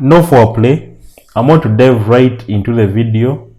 No foreplay. I'm going to dive right into the video.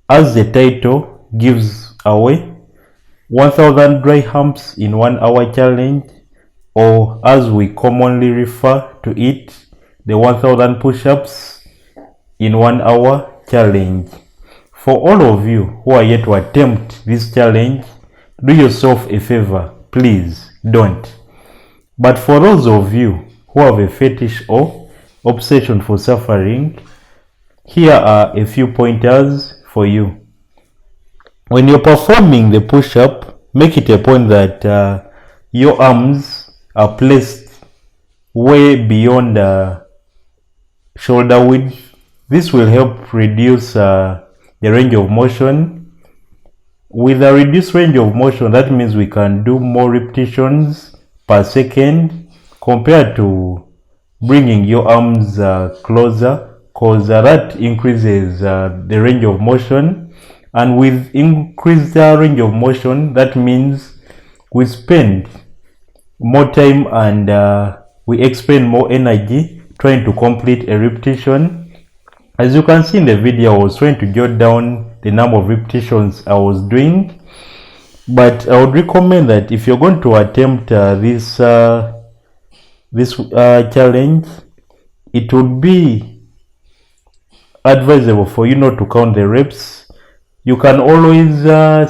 As the title gives away, 1000 dry humps in 1 hour challenge, or as we commonly refer to it, the 1000 push-ups in 1 hour challenge. For all of you who are yet to attempt this challenge, do yourself a favor, please don't. But for those of you who have a fetish or obsession for suffering, here are a few pointers for you. When you're performing the push-up, make it a point that your arms are placed way beyond shoulder width. This will help reduce the range of motion. With a reduced range of motion, that means we can do more repetitions per second compared to bringing your arms closer, because that increases the range of motion. And with increased range of motion, that means we spend more time and we expend more energy trying to complete a repetition. As you can see in the video, I was trying to jot down the number of repetitions I was doing, but I would recommend that if you're going to attempt this challenge, it would be advisable for you not to count the reps. You can always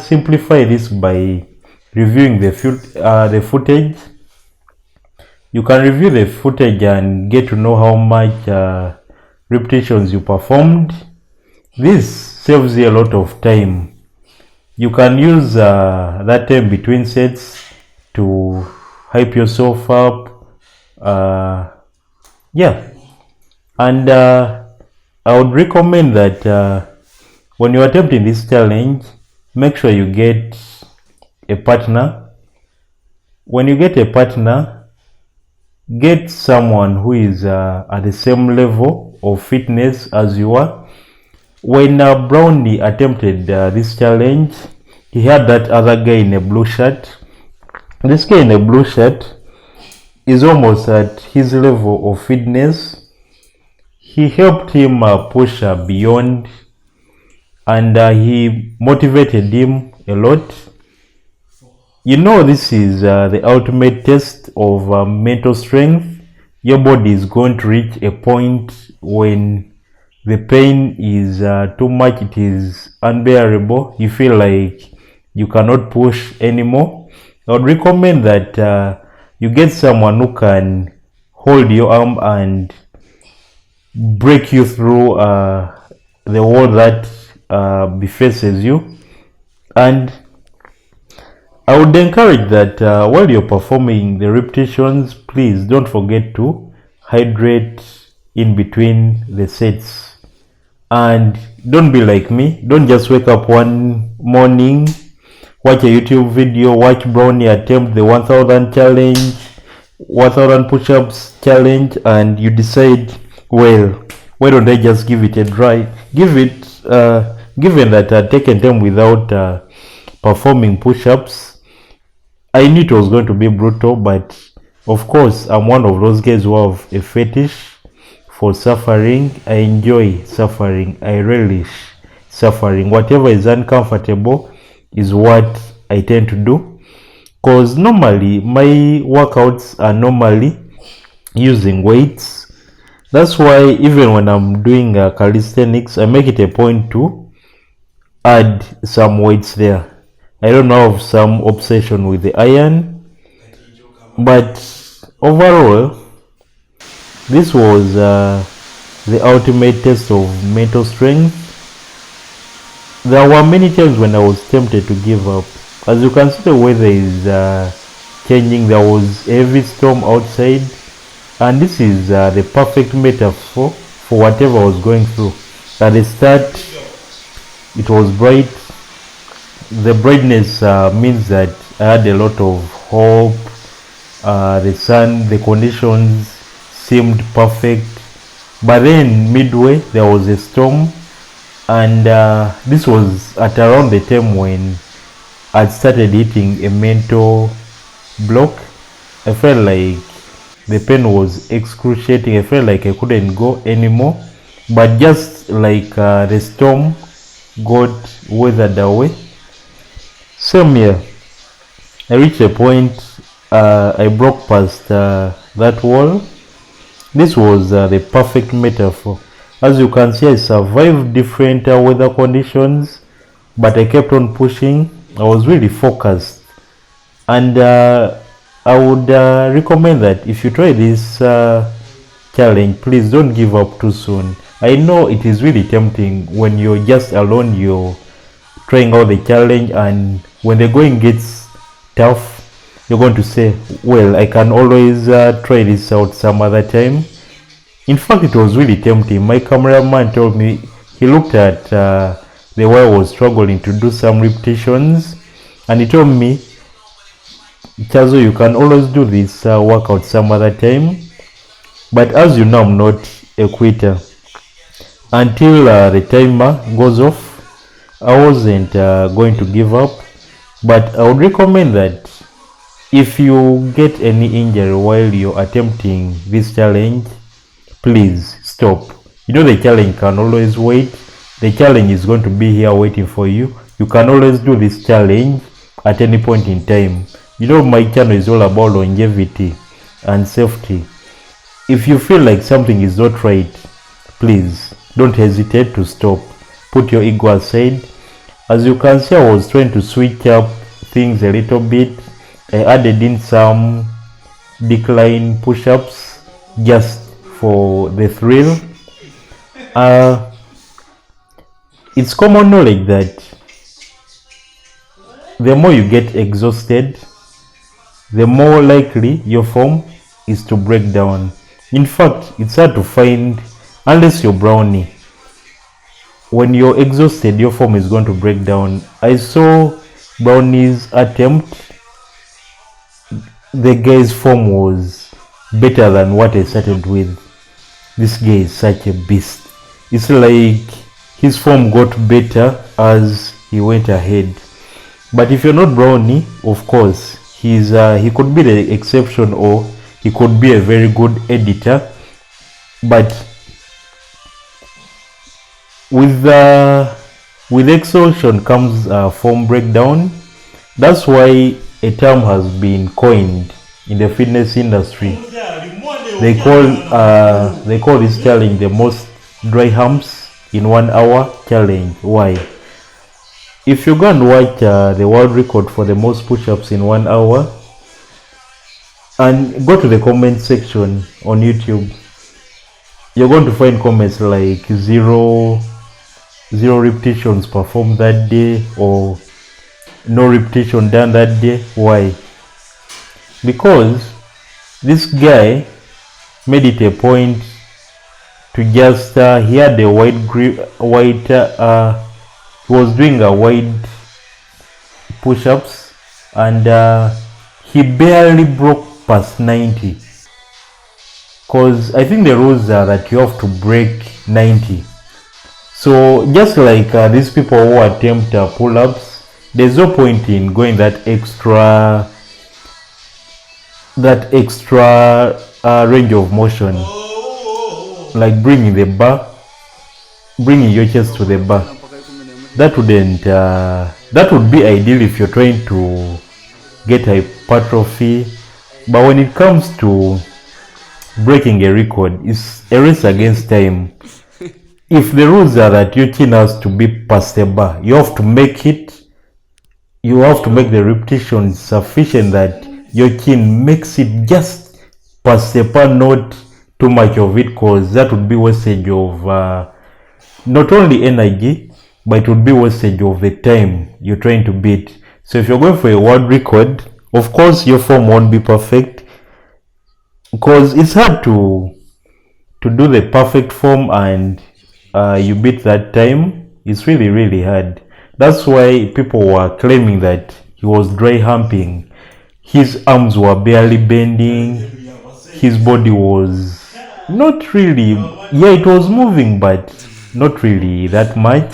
simplify this by reviewing the footage. You can review the footage and get to know how much repetitions you performed. This saves you a lot of time. You can use that time between sets to hype yourself up. And I would recommend that when you're attempting this challenge, make sure you get a partner. When you get a partner, get someone who is at the same level of fitness as you are. When Browney attempted this challenge, he had that other guy in a blue shirt. This guy in a blue shirt is almost at his level of fitness. He helped him push beyond, and he motivated him a lot. You know, this is the ultimate test of mental strength. Your body is going to reach a point when the pain is too much, it is unbearable. You feel like you cannot push anymore. I would recommend that you get someone who can hold your arm and break you through the wall that befaces you. And I would encourage that while you're performing the repetitions, please don't forget to hydrate in between the sets. And don't be like me. Don't just wake up one morning, watch a YouTube video, watch Browney attempt the 1000 challenge, 1000 push-ups challenge, and you decide, well, why don't I just give it a try? Given that I'd taken time without performing push-ups, I knew it was going to be brutal, but of course, I'm one of those guys who have a fetish for suffering. I enjoy suffering. I relish suffering. Whatever is uncomfortable is what I tend to do, because normally my workouts are normally using weights. That's why even when I'm doing calisthenics, I make it a point to add some weights there. I don't have some obsession with the iron, but overall, this was the ultimate test of mental strength. There were many times when I was tempted to give up. As you can see, the weather is changing. There was a heavy storm outside, and this is the perfect metaphor for whatever I was going through. At the start, it was bright. The brightness means that I had a lot of hope. The sun, the conditions seemed perfect, but then midway there was a storm, and this was at around the time when I started hitting a mental block. I felt like The pain was excruciating. I felt like I couldn't go anymore. But just like the storm got weathered away, same here. I reached a point, I broke past that wall. This was the perfect metaphor. As you can see, I survived different weather conditions, but I kept on pushing. I was really focused. And I would recommend that if you try this challenge, please don't give up too soon. I know it is really tempting when you're just alone, you're trying out the challenge, and when the going gets tough, you're going to say, well, I can always try this out some other time. In fact, it was really tempting. My cameraman told me, he looked at the way I was struggling to do some repetitions, and he told me, Chazo, you can always do this workout some other time. But as you know, I'm not a quitter. Until the timer goes off, I wasn't going to give up. But I would recommend that if you get any injury while you're attempting this challenge, please stop. You know, the challenge can always wait. The challenge is going to be here waiting for you. You can always do this challenge at any point in time. You know, my channel is all about longevity and safety. If you feel like something is not right, please don't hesitate to stop. Put your ego aside. As you can see, I was trying to switch up things a little bit. I added in some decline push-ups just for the thrill. It's common knowledge that the more you get exhausted, the more likely your form is to break down. In fact, it's hard to find, unless you're Brownie, when you're exhausted, your form is going to break down. I saw Brownie's attempt. The guy's form was better than what I started with. This guy is such a beast. It's like his form got better as he went ahead. But if you're not Brownie, of course, he could be the exception, or he could be a very good editor. But with exhaustion comes form breakdown. That's why a term has been coined in the fitness industry. They call this challenge the most dry humps in 1 hour challenge. Why? If you go and watch the world record for the most push-ups in 1 hour, and go to the comment section on YouTube, you're going to find comments like zero repetitions performed that day, or no repetition done that day. Why? Because this guy made it a point to just he had a he was doing a wide push-ups, and he barely broke past 90, because I think the rules are that you have to break 90. So just like these people who attempt pull-ups, there's no point in going that extra range of motion, like bringing your chest to the bar. That would be ideal if you're trying to get hypertrophy. But when it comes to breaking a record, it's a race against time. If the rules are that your chin has to be past the bar, you have to make the repetition sufficient that your chin makes it just past the bar, not too much of it, because that would be wastage of not only energy, but it would be wastage of the time you're trying to beat. So if you're going for a world record, of course your form won't be perfect, because it's hard to do the perfect form and you beat that time. It's really, really hard. That's why people were claiming that he was dry humping. His arms were barely bending. His body was not really, yeah, it was moving, but not really that much.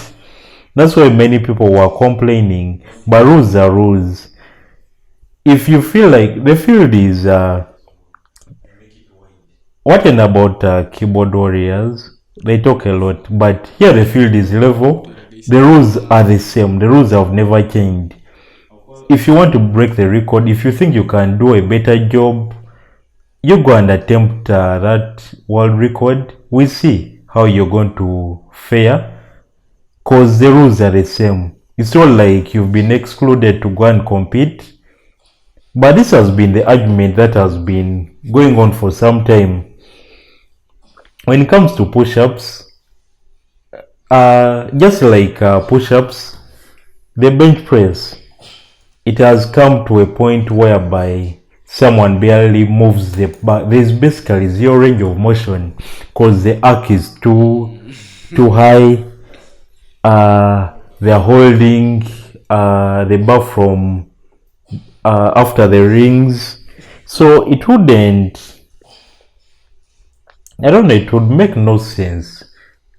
That's why many people were complaining. But rules are rules. If you feel like the field What in about keyboard warriors? They talk a lot, but here the field is level. The rules are the same. The rules have never changed. If you want to break the record, if you think you can do a better job, you go and attempt that world record. We see how you're going to fare, because the rules are the same. It's not like you've been excluded to go and compete. But this has been the argument that has been going on for some time. When it comes to push-ups, just like push-ups, the bench press, it has come to a point whereby someone barely moves the back. There's basically zero range of motion because the arc is too high. They're holding the bar from after the rings, so it wouldn't, I don't know, it would make no sense.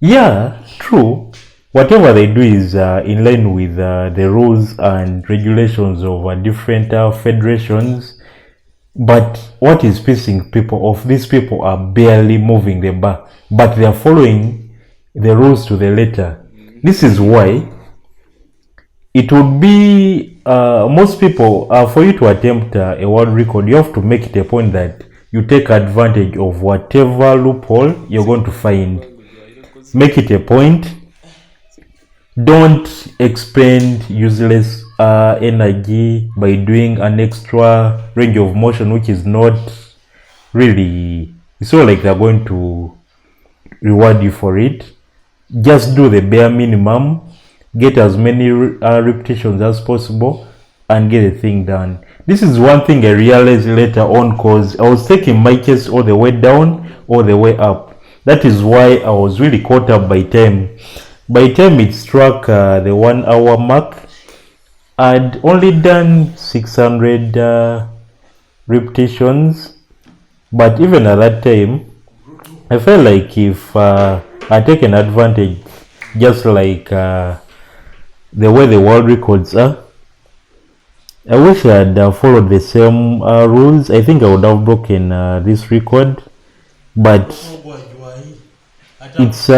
Yeah, true. Whatever they do is in line with the rules and regulations of different federations. But what is pissing people off? These people are barely moving the bar, but they are following the rules to the letter. This is why it would be most people, for you to attempt a world record, you have to make it a point that you take advantage of whatever loophole you're going to find. Make it a point. Don't expend useless energy by doing an extra range of motion which is not really, it's not like they're going to reward you for it. Just do the bare minimum, get as many repetitions as possible, and get the thing done. This is one thing I realized later on, because I was taking my chest all the way down, all the way up. That is why I was really caught up by time. By time it struck the 1 hour mark, I'd only done 600 repetitions. But even at that time, I felt like if I'd taken advantage, just like the way the world records are, I wish I had followed the same rules. I think I would have broken this record, but it's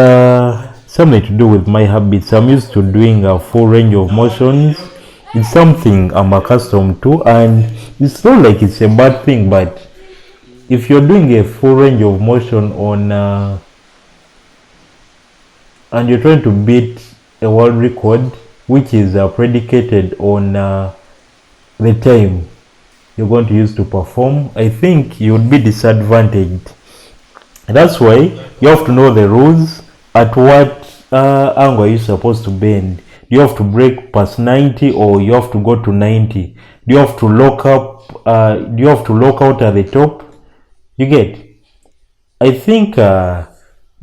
something to do with my habits. I'm used to doing a full range of motions. It's something I'm accustomed to, and it's not like it's a bad thing, but if you're doing a full range of motion on and you're trying to beat a world record which is predicated on the time you're going to use to perform, I think you would be disadvantaged. That's why you have to know the rules. At what angle are you supposed to bend? Do you have to break past 90, or you have to go to 90? Do you have to lock up? Do you have to lock out at the top? You get? I think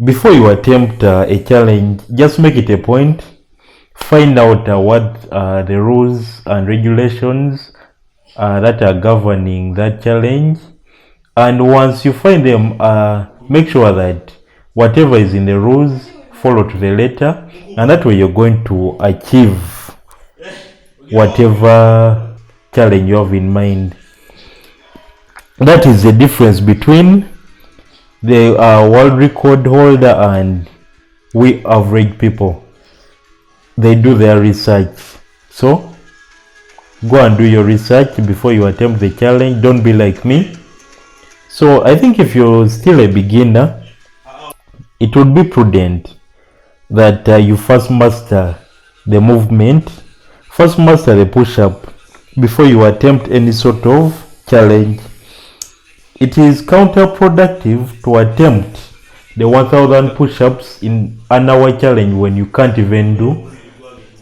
before you attempt a challenge, just make it a point. Find out what the rules and regulations that are governing that challenge, and once you find them, make sure that whatever is in the rules follow to the letter, and that way you're going to achieve whatever challenge you have in mind. That is the difference between the world record holder and we average people. They do their research. So go and do your research before you attempt the challenge. Don't be like me. So I think if you're still a beginner, it would be prudent that you first master the movement, first master the push-up before you attempt any sort of challenge. It is counterproductive to attempt the 1000 push-ups in an hour challenge when you can't even do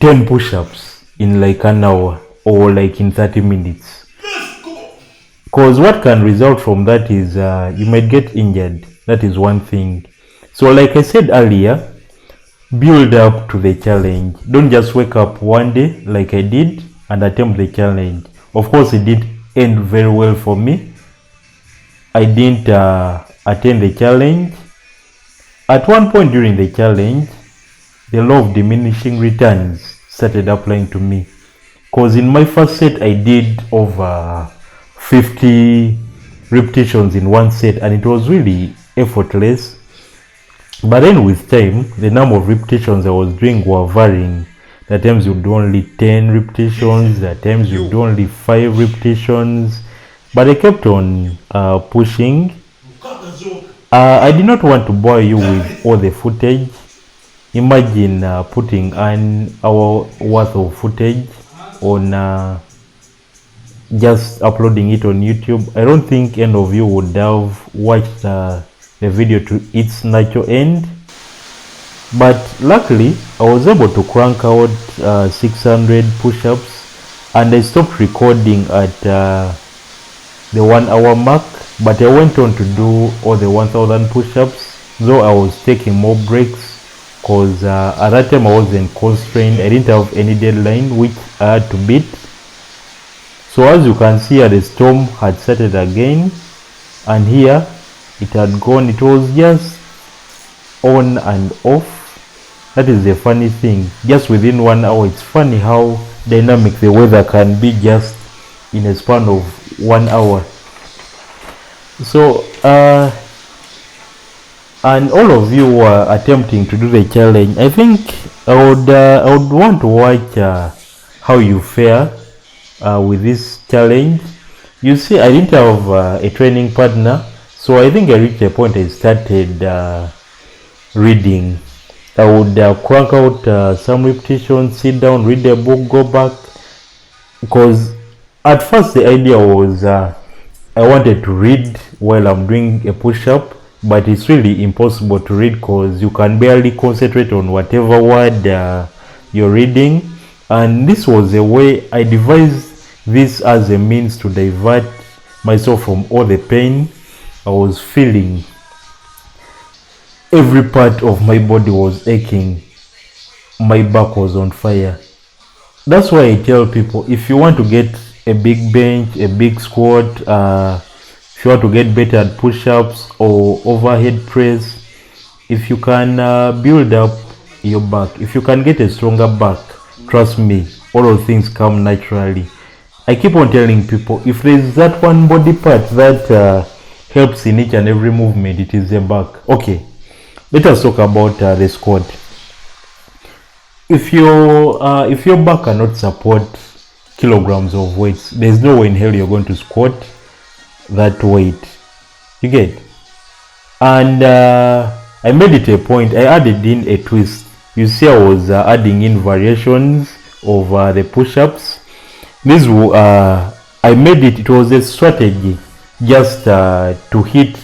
10 push-ups in like an hour or like in 30 minutes. Because what can result from that is you might get injured. That is one thing. So like I said earlier, build up to the challenge. Don't just wake up one day like I did and attempt the challenge. Of course, it did end very well for me. I didn't attend the challenge. At one point during the challenge, the law of diminishing returns started applying to me. Because in my first set, I did over 50 repetitions in one set, and it was really effortless. But then with time, the number of repetitions I was doing were varying. At times you'd do only 10 repetitions, at times you'd do only 5 repetitions. But I kept on pushing. I did not want to bore you with all the footage. Imagine putting an hour worth of footage on just uploading it on YouTube. I don't think any of you would have watched the video to its natural end. But luckily, I was able to crank out 600 push-ups, and I stopped recording at the 1 hour mark. But I went on to do all the 1000 push-ups, though I was taking more breaks because at that time I wasn't constrained. I didn't have any deadline which I had to beat. So as you can see, the storm had started again, and here it had gone. It was just on and off. That is the funny thing. Just within 1 hour, it's funny how dynamic the weather can be just in a span of 1 hour. So and all of you who are attempting to do the challenge, I think I would want to watch how you fare with this challenge. You see, I didn't have a training partner, so I think I reached a point I started reading. I would crank out some repetitions, sit down, read a book, go back, because at first the idea was I wanted to read while I'm doing a push-up, but it's really impossible to read because you can barely concentrate on whatever word you're reading. And this was a way I devised this as a means to divert myself from all the pain I was feeling. Every part of my body was aching. My back was on fire. That's why I tell people, if you want to get a big bench, a big squat, if you want to get better at push-ups or overhead press, if you can build up your back, if you can get a stronger back, trust me, all of things come naturally. I keep on telling people, if there is that one body part that helps in each and every movement, it is the back. Okay, let us talk about the squat. If your back cannot support kilograms of weights, there's no way in hell you're going to squat that weight. You get? And I made it a point. I added in a twist. You see, I was adding in variations of the push-ups. This I made it. It was a strategy just to hit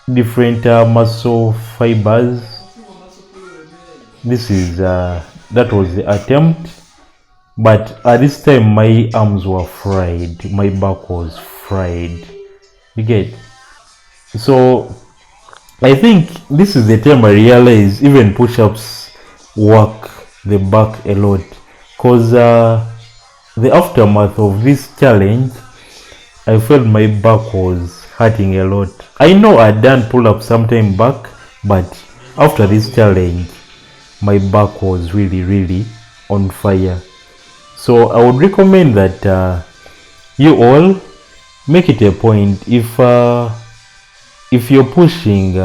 different muscle fibers. This is that was the attempt, but at this time my arms were fried, my back was fried. You get? So I think this is the time I realized even push-ups work the back a lot, because the aftermath of this challenge, I felt my back was hurting a lot. I know I'd done pull-ups sometime back, but after this challenge my back was really on fire. So I would recommend that you all make it a point, if you're pushing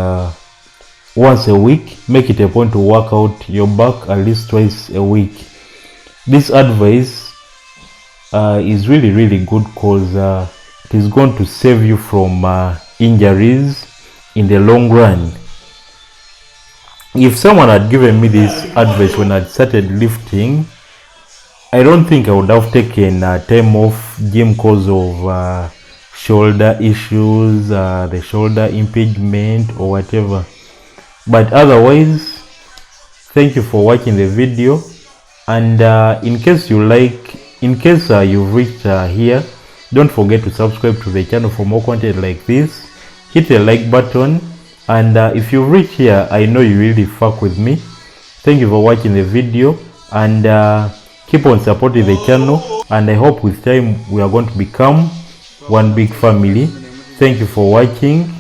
once a week, make it a point to work out your back at least twice a week. This advice is really good, because it is going to save you from injuries in the long run. If someone had given me this advice when I started lifting, I don't think I would have taken time off gym because of shoulder issues, the shoulder impingement or whatever. But otherwise, thank you for watching the video. And in case you've reached here, don't forget to subscribe to the channel for more content like this. Hit the like button. And if you reach here, I know you really fuck with me. Thank you for watching the video, and keep on supporting the channel, and I hope with time we are going to become one big family. Thank you for watching.